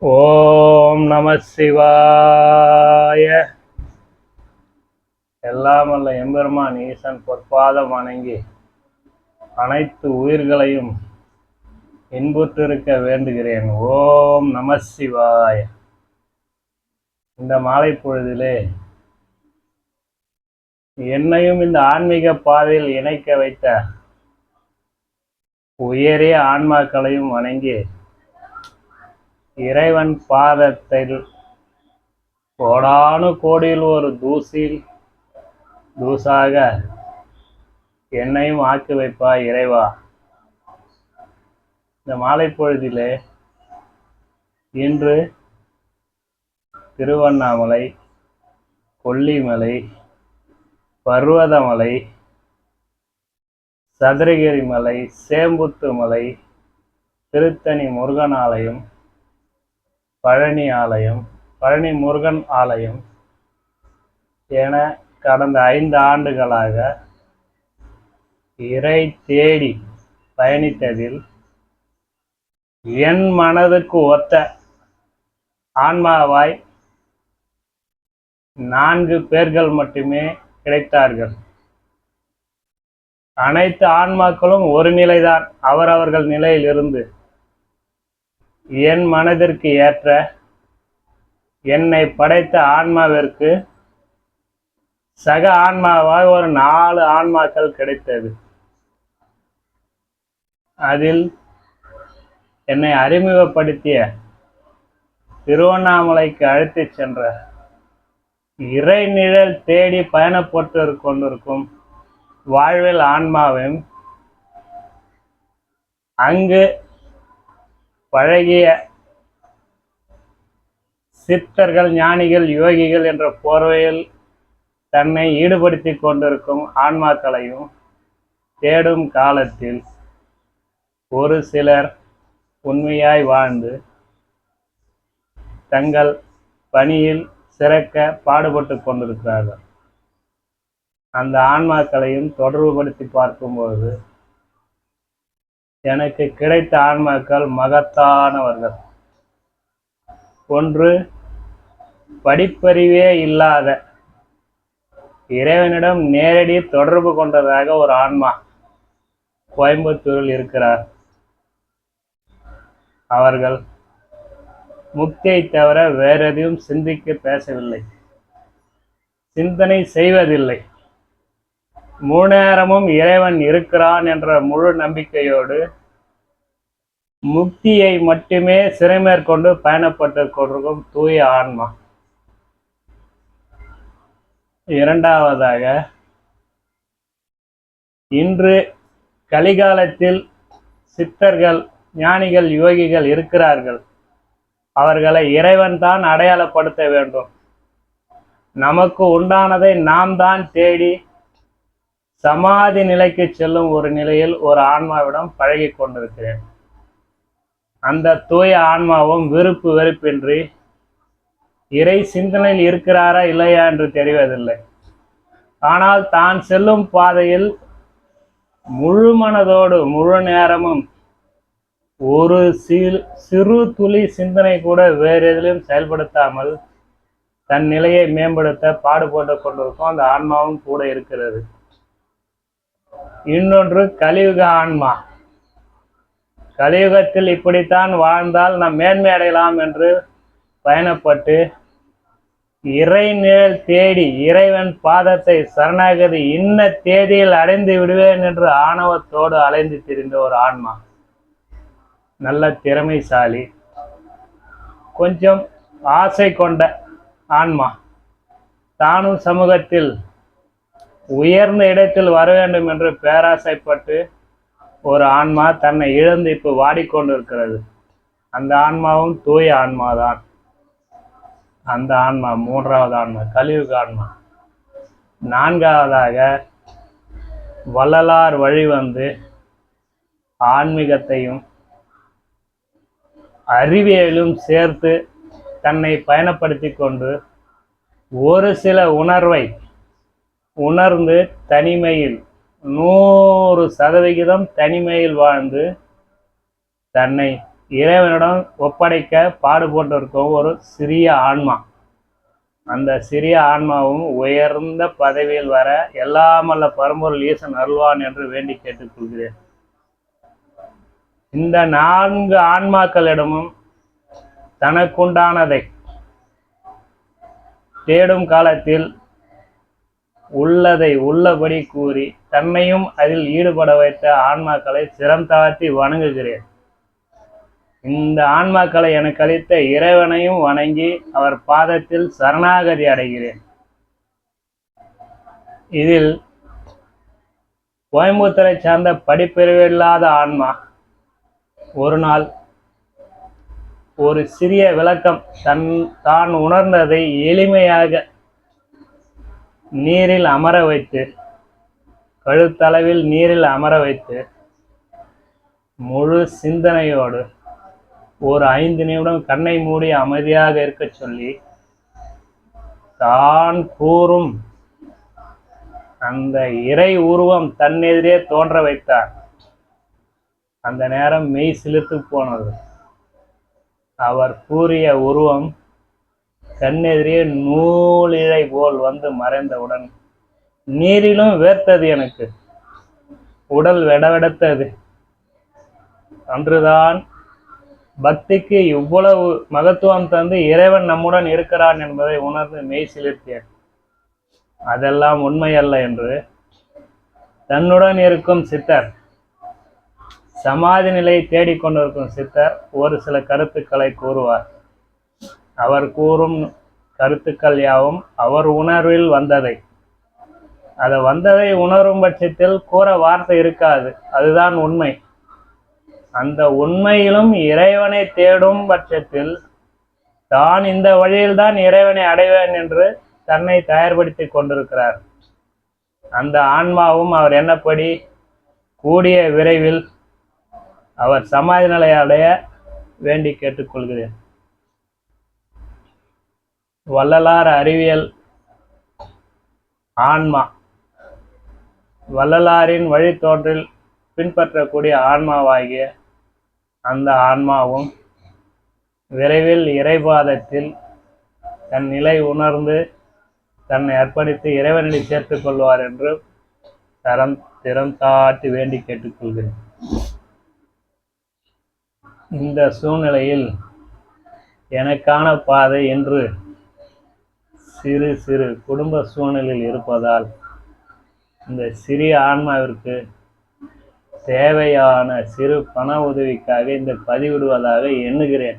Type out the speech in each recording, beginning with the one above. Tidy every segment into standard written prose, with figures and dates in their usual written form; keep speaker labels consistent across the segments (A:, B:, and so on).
A: ஓம் நம சிவாய. எல்லாம் அல்ல எம்பெருமான் ஈசன் பொற்பாதம் வணங்கி அனைத்து உயிர்களையும் இன்புற்றிருக்க வேண்டுகிறேன். ஓம் நம சிவாய. இந்த மாலை பொழுதிலே என்னையும் இந்த ஆன்மீக பாதையில் இணைக்க வைத்த உயரிய ஆன்மாக்களையும் வணங்கி இறைவன் பாதத்தில் கோடானு கோடியில் ஒரு தூசாக என்னையும் ஆக்கி வைப்பா இறைவா. இந்த மாலை பொழுதிலே இன்று திருவண்ணாமலை, கொல்லிமலை, பர்வதமலை, சதுரகிரி மலை, சேம்புத்து மலை, திருத்தணி முருகன் ஆலயம், பழனி முருகன் ஆலயம் என கடந்த 5 ஆண்டுகளாக இறை தேடி பயணித்ததில் என் மனதுக்கு ஒத்த ஆன்மாவாய் 4 பேர்கள் மட்டுமே கிடைத்தார்கள். அனைத்து ஆன்மாக்களும் ஒரு நிலைதான். அவரவர்கள் நிலையில் இருந்து என் மனதிற்கு ஏற்ற என்னை படைத்த ஆன்மாவிற்கு சக ஆன்மாவாய் ஒரு 4 ஆன்மாக்கள் கிடைத்தது. அதில் என்னை அறிமுகப்படுத்திய திருவண்ணாமலைக்கு அழைத்து சென்ற இறை நிழல் தேடி பயணப்பட்டு கொண்டிருக்கும் வாழ்வில் ஆன்மாவையும் அங்கு பழகிய சித்தர்கள், ஞானிகள், யோகிகள் என்ற போர்வையில் தன்னை ஈடுபடுத்தி கொண்டிருக்கும் ஆன்மாக்களையும் தேடும் காலத்தில் ஒரு சிலர் உண்மையாய் வாழ்ந்து தங்கள் பணியில் சிறக்க பாடுபட்டு கொண்டிருக்கிறார்கள். அந்த ஆன்மாக்களையும் தொடர்புபடுத்தி பார்க்கும்போது எனக்கு கிடைத்த ஆன்மாக்கள் மகத்தானவர்கள். ஒன்று, படிப்பறிவே இல்லாத இறைவனிடம் நேரடி தொடர்பு கொண்டதாக ஒரு ஆன்மா கோயம்புத்தூரில் இருக்கிறார். அவர்கள் முக்தியை தவிர வேற எதையும் சிந்திக்க பேசவில்லை, சிந்தனை செய்வதில்லை. முழு நேரமும் இறைவன் இருக்கிறான் என்ற முழு நம்பிக்கையோடு முக்தியை மட்டுமே சிறைமேற்கொண்டு பயணப்பட்டு கொண்டிருக்கும் தூய ஆன்மா. இரண்டாவதாக, இன்று கலிகாலத்தில் சித்தர்கள், ஞானிகள், யோகிகள் இருக்கிறார்கள். அவர்களை இறைவன் தான் அடையாளப்படுத்த வேண்டும். நமக்கு உண்டானதை நாம் தான் தேடி சமாதி நிலைக்கு செல்லும் ஒரு நிலையில் ஒரு ஆன்மாவிடம் பழகி கொண்டிருக்கிறேன். அந்த தூய ஆன்மாவும் விருப்பு வெறுப்பின்றி இறை சிந்தனையில் இருக்கிறாரா இல்லையா என்று தெரிவதில்லை. ஆனால் தான் செல்லும் பாதையில் முழு மனதோடு முழு நேரமும் ஒரு சிறு துளி சிந்தனை கூட வேறு எதிலும் செயல்படுத்தாமல் தன் நிலையை மேம்படுத்த பாடுபட்டு கொண்டிருக்கும் அந்த ஆன்மாவும் கூட இருக்கிறது. இன்னொன்று, கலியுக ஆன்மா. கலியுகத்தில் இப்படித்தான் வாழ்ந்தால் நாம் மேன்மை அடையலாம் என்று பயணப்பட்டு இறை நிழல் தேடி இறைவன் பாதத்தை சரணாகதி இன்ன தேதியில் அடைந்து விடுவேன் என்று ஆணவத்தோடு அலைந்து திரிந்த ஒரு ஆன்மா. நல்ல திறமைசாலி, கொஞ்சம் ஆசை கொண்ட ஆன்மா. தானும் சமூகத்தில் உயர்ந்த இடத்தில் வர வேண்டும் என்று பேராசைப்பட்டு ஒரு ஆன்மா தன்னை இழந்து இப்போ வாடிக்கொண்டிருக்கிறது. அந்த ஆன்மாவும் தூய ஆன்மாதான். அந்த ஆன்மா 3வது ஆன்மா, கலியுக ஆன்மா. 4வதாக, வள்ளலார் வழி வந்து ஆன்மீகத்தையும் அறிவியலும் சேர்த்து தன்னை பயணப்படுத்தி கொண்டு ஒரு சில உணர்வை உணர்ந்து தனிமையில் 100% தனிமையில் வாழ்ந்து தன்னை இறைவனிடம் ஒப்படைக்க பாடுபட்டிருக்கும் ஒரு சிறிய ஆன்மா. அந்த சிறிய ஆன்மாவும் உயர்ந்த பதவியில் வர எல்லாமல்ல பரம்பொருள் ஈசன் அருள்வான் என்று வேண்டி கேட்டுக்கொள்கிறேன். இந்த 4 ஆன்மாக்களிடமும் தனக்குண்டானதை தேடும் காலத்தில் உள்ளதை உள்ளபடி கூறி தன்னையும் அதில் ஈடுபட வைத்த ஆன்மாக்களை சிரம் தாழ்த்தி வணங்குகிறேன். இந்த ஆன்மாக்களை எனக்கு அளித்த இறைவனையும் வணங்கி அவர் பாதத்தில் சரணாகதி அடைகிறேன். இதில் கோயம்புத்தூரை சார்ந்த படிப்பறிவு இல்லாத ஆன்மா ஒரு நாள் ஒரு சிறிய விளக்கம் தான் உணர்ந்ததை எளிமையாக நீரில் அமர வைத்து, கழுத்தளவில் நீரில் அமர வைத்து, முழு சிந்தனையோடு ஒரு 5 நிமிடம் கண்ணை மூடி அமைதியாக இருக்க சொல்லி தான் கூறும் அந்த இறை உருவம் தன்னெதிரே தோன்ற வைத்தார். அந்த நேரம் மெய் சிலிர்த்து போனது. அவர் கூறிய உருவம் கண்ணெதிரே நூலிழை போல் வந்து மறைந்தவுடன் நீரிலும் வேர்த்தது. எனக்கு உடல் வெடவெடுத்தது. அன்றுதான் பக்திக்கு இவ்வளவு மகத்துவம் தந்து இறைவன் நம்முடன் இருக்கிறான் என்பதை உணர்ந்து மெய் சிலிர்த்தேன். அதெல்லாம் உண்மையல்ல என்று தன்னுடன் இருக்கும் சித்தர், சமாதி நிலையை தேடிக்கொண்டிருக்கும் சித்தர் ஒரு சில கருத்துக்களை கூறுவார். அவர் கூறும் கருத்துக்கள் யாவும் அவர் உணர்வில் வந்ததை, வந்ததை உணரும் பட்சத்தில் கூற வார்த்தை இருக்காது. அதுதான் உண்மை. அந்த உண்மையிலும் இறைவனை தேடும் பட்சத்தில் தான் இந்த வழியில்தான் இறைவனை அடைவேன் என்று தன்னை தயார்படுத்தி கொண்டிருக்கிறார். அந்த ஆன்மாவும் அவர் என்னப்படி கூடிய விரைவில் அவர் சமாதி நிலை அடைய வேண்டி கேட்டுக்கொள்கிறேன். வள்ளலார் அறிவியல் ஆன்மா, வள்ளலாரின் வழித்தோன்றில் பின்பற்றக்கூடிய ஆன்மாவாகிய அந்த ஆன்மாவும் விரைவில் இறைபாதத்தில் தன் நிலை உணர்ந்து தன்னை அர்ப்பணித்து இறைவனில் சேர்த்துக் கொள்வார் என்று திறம் தாட்டி வேண்டி கேட்டுக்கொள்கிறேன். இந்த சூழ்நிலையில் எனக்கான பாதை என்று சிறு சிறு குடும்ப சூழ்நிலையில் இருப்பதால் இந்த சிறிய ஆன்மாவிற்கு தேவையான சிறு பண உதவிக்காக இந்த பதிவிடுவதாக எண்ணுகிறேன்.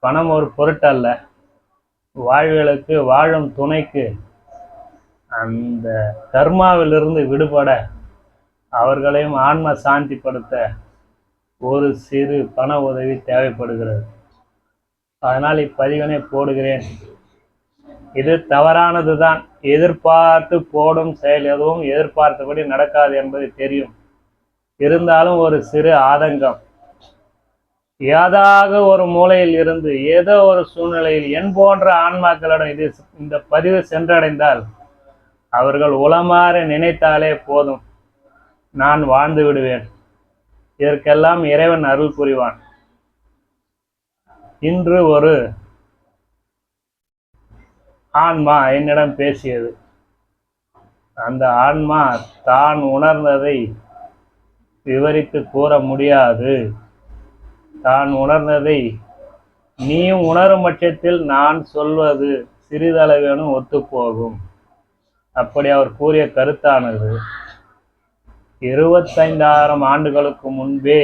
A: பணம் ஒரு பொருட்டல்ல. வாழ்வுகளுக்கு, வாழும் துணைக்கு அந்த கர்மாவிலிருந்து விடுபட அவர்களையும் ஆன்ம சாந்திப்படுத்த ஒரு சிறு பண உதவி தேவைப்படுகிறது. அதனால் இப்பதிவினை போடுகிறேன். இது தவறானது தான். எதிர்பார்த்து போடும் செயல் எதுவும் எதிர்பார்த்தபடி நடக்காது என்பது தெரியும். இருந்தாலும் ஒரு சிறு ஆதங்கம். ஏதாவது ஒரு மூலையில் இருந்து ஏதோ ஒரு சூழ்நிலையில் என் போன்ற ஆன்மாக்களிடம் இந்த பதிவு சென்றடைந்தால் அவர்கள் உளமாற நினைத்தாலே போதும், நான் வாழ்ந்து விடுவேன். இதற்கெல்லாம் இறைவன் அருள் புரிவான். இன்று ஒரு ஆன்மா என்னிடம் பேசியது. அந்த ஆன்மா தான் உணர்ந்ததை விவரித்து கூற முடியாது. தான் உணர்ந்ததை நீயும் உணரும் பட்சத்தில் நான் சொல்வது சிறிதளவேனும் ஒத்துப்போகும். அப்படி அவர் கூறிய கருத்தானது 25,000 ஆண்டுகளுக்கு முன்பே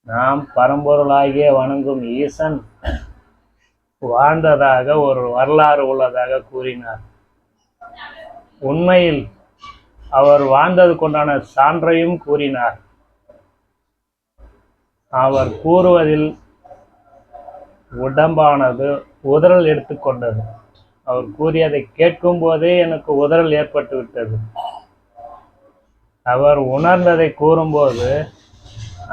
A: நாம் பரம்பொருளாகிய வணங்கும் ஈசன் வாழ்ந்ததாக ஒரு வரலாறு உள்ளதாக கூறினார். உண்மையில் அவர் வாழ்ந்தது கொண்டான சான்றையும் கூறினார். அவர் கூறுவதில் உடம்பானது உதறல் எடுத்துக்கொண்டது. அவர் கூறியதை கேட்கும் போதே எனக்கு உதறல் ஏற்பட்டு விட்டது. அவர் உணர்ந்ததை கூறும்போது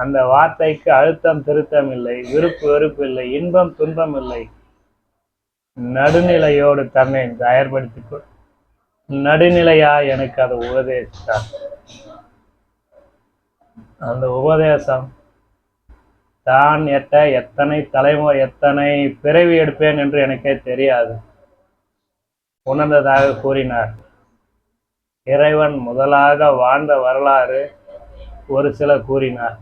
A: அந்த வார்த்தைக்கு அழுத்தம் திருத்தம் இல்லை, விருப்பு வெறுப்பு இல்லை, இன்பம் துன்பம் இல்லை. நடுநிலையோடு தன்னை தயார்படுத்திக் நடுநிலையா எனக்கு அதை உபதேசித்தார். அந்த உபதேசம் தான் எத்தனை தலைமுறை எத்தனை பிறவி எடுப்பேன் என்று எனக்கே தெரியாது உணர்ந்ததாக கூறினார். இறைவன் முதலாக வாழ்ந்த வரலாறு ஒரு சிலர் கூறினார்.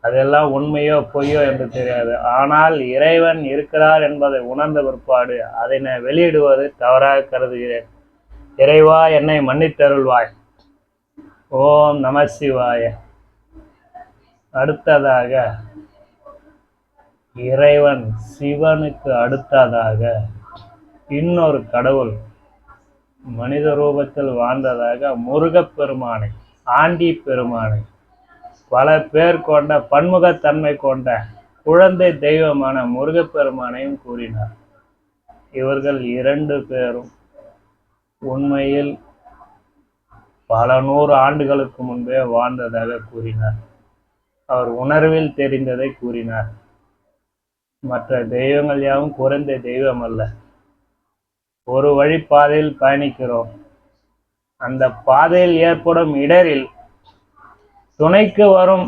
A: அதெல்லாம் உண்மையோ பொய்யோ என்று தெரியாது. ஆனால் இறைவன் இருக்கிறார் என்பதை உணர்ந்த பிற்பாடு அதை நான் வெளியிடுவது தவறாக கருதுகிறேன். இறைவா, என்னை மன்னித்தருள்வாய். ஓம் நம சிவாய. அடுத்ததாக இறைவன் சிவனுக்கு அடுத்ததாக இன்னொரு கடவுள் மனித ரூபத்தில் வாழ்ந்ததாக முருகப்பெருமானை, ஆண்டி பெருமானை, பல பேர் கொண்ட பன்முகத்தன்மை கொண்ட குழந்தை தெய்வமான முருகப்பெருமானையும் கூறினார். இவர்கள் 2 பேரும் உண்மையில் பல 100 ஆண்டுகளுக்கு முன்பே வாழ்ந்ததாக கூறினார். அவர் உணர்வில் தெரிந்ததை கூறினார். மற்ற தெய்வங்கள் யாவும் குறைந்த தெய்வம் அல்ல. ஒரு வழி பாதையில் பயணிக்கிறோம். அந்த பாதையில் ஏற்படும் இடரில் துணைக்கு வரும்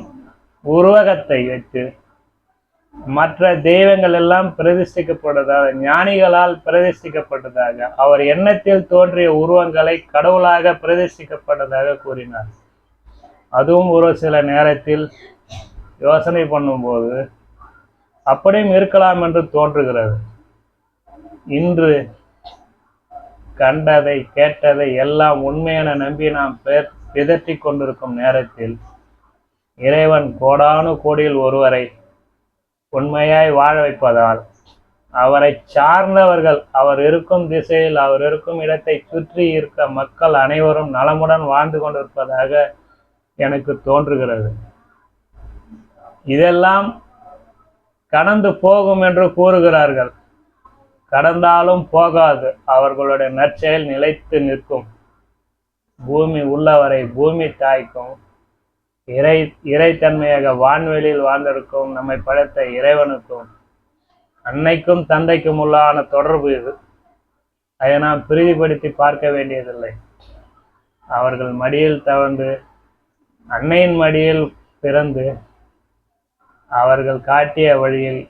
A: உருவகத்தை வைத்து மற்ற தெய்வங்கள் எல்லாம் பிரதிஷ்டிக்கப்பட்டதாக, ஞானிகளால் பிரதிஷ்டிக்கப்பட்டதாக, அவர் எண்ணத்தில் தோன்றிய உருவங்களை கடவுளாக பிரதிஷ்டிக்கப்பட்டதாக கூறினார். அதுவும் ஒரு சில நேரத்தில் யோசனை பண்ணும்போது அப்படியும் இருக்கலாம் என்று தோன்றுகிறது. இன்று கண்டதை கேட்டதை எல்லாம் உண்மையான நம்பி நாம் பிதற்றி கொண்டிருக்கும் நேரத்தில் இறைவன் கோடானு கோடியில் ஒருவரை உண்மையாய் வாழ வைப்பதால் அவரை சார்ந்தவர்கள், அவர் இருக்கும் திசையில், அவர் இருக்கும் இடத்தை சுற்றி இருக்க மக்கள் அனைவரும் நலமுடன் வாழ்ந்து கொண்டிருப்பதாக எனக்கு தோன்றுகிறது. இதெல்லாம் கடந்து போகும் என்று கூறுகிறார்கள். கடந்தாலும் போகாது. அவர்களுடைய நற்செயல் நிலைத்து நிற்கும். பூமி உள்ளவரை பூமி தாய்க்கும், இறைத்தன்மையாக வான்வெளியில் வாழ்ந்திருக்கும் நம்மை படைத்த இறைவனுக்கும் அன்னைக்கும் தந்தைக்கும் உள்ளான தொடர்பு இது. அதை நாம் பிரதிபடுத்தி பார்க்க வேண்டியதில்லை. அவர்கள் மடியில் தவழ்ந்து, அன்னையின் மடியில் பிறந்து, அவர்கள் காட்டிய வழியில்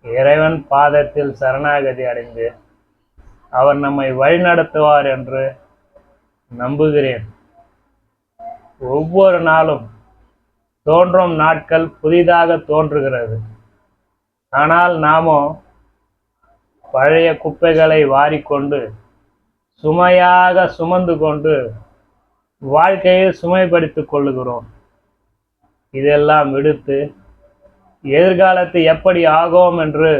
A: இறைவன் பாதத்தில் சரணாகதி அடைந்து அவர் நம்மை வழிநடத்துவார் என்று நம்புகிறேன். ஒவ்வொரு நாளும் தோன்றும் நாட்கள் புதிதாக தோன்றுகிறது. ஆனால் நாமோ பழைய குப்பைகளை வாரிக்கொண்டு சுமையாக சுமந்து கொண்டு வாழ்க்கையில் சுமைப்படுத்திக் கொள்ளுகிறோம். இதெல்லாம் விடுத்து எதிர்காலத்தை எப்படி ஆகும் என்று,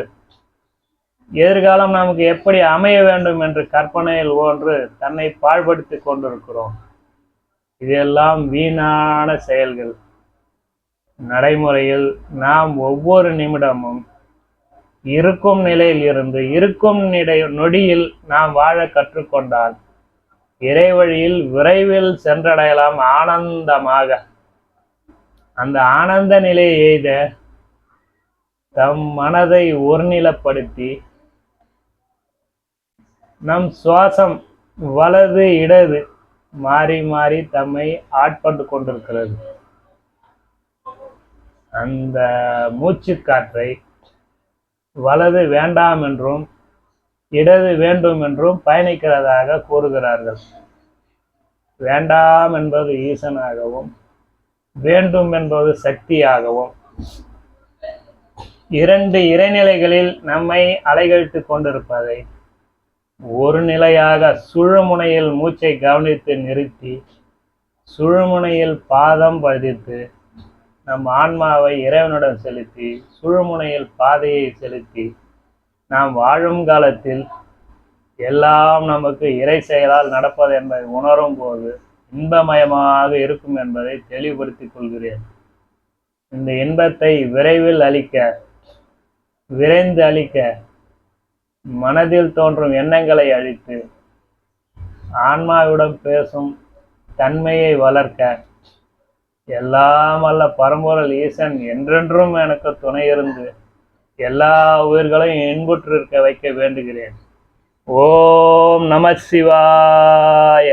A: எதிர்காலம் நமக்கு எப்படி அமைய வேண்டும் என்று கற்பனையில் ஒன்று தன்னை பாழ்படுத்தி கொண்டிருக்கிறோம். இதெல்லாம் வீணான செயல்கள். நடைமுறையில் நாம் ஒவ்வொரு நிமிடமும் இருக்கும் நிலையில் இருந்து இருக்கும் நொடியில் நாம் வாழ கற்றுக்கொண்டால் இறைவழியில் விரைவில் சென்றடையலாம் ஆனந்தமாக. அந்த ஆனந்த நிலையை எய்த தம் மனதை ஒருநிலைப்படுத்தி நம் சுவாசம் வலது இடது மாறி மாறி தம்மை ஆட்பட்டு கொண்டிருக்கிறது. அந்த மூச்சு காற்றை வலது வேண்டாம் என்றும் இடது வேண்டும் என்றும் பயணிக்கிறதாக கூறுகிறார்கள். வேண்டாம் என்பது ஈசனாகவும் வேண்டும் என்பது சக்தியாகவும் 2 இறைநிலைகளில் நம்மை அலைகழித்து கொண்டிருப்பதை ஒரு நிலையாக சுழுமுனையில் மூச்சை கவனித்து நிறுத்தி சுழுமுனையில் பாதம் பதித்து நம் ஆன்மாவை இறைவனுடன் செலுத்தி சுழுமுனையில் பாதையை செலுத்தி நாம் வாழும் காலத்தில் எல்லாம் நமக்கு இறை செயலால் நடப்பது என்பதை உணரும் போது இன்பமயமாக இருக்கும் என்பதை தெளிவுபடுத்திக் கொள்கிறேன். இந்த இன்பத்தை விரைந்து அளிக்க மனதில் தோன்றும் எண்ணங்களை அழித்து ஆன்மாவிடம் பேசும் தன்மையை வளர்க்க எல்லாம் அல்ல பரம்பொருள் ஈசன் என்றென்றும் எனக்கு துணை இருந்து எல்லா உயிர்களையும் இன்புற்றிருக்க வைக்க வேண்டுகிறேன். ஓம் நம சிவாய.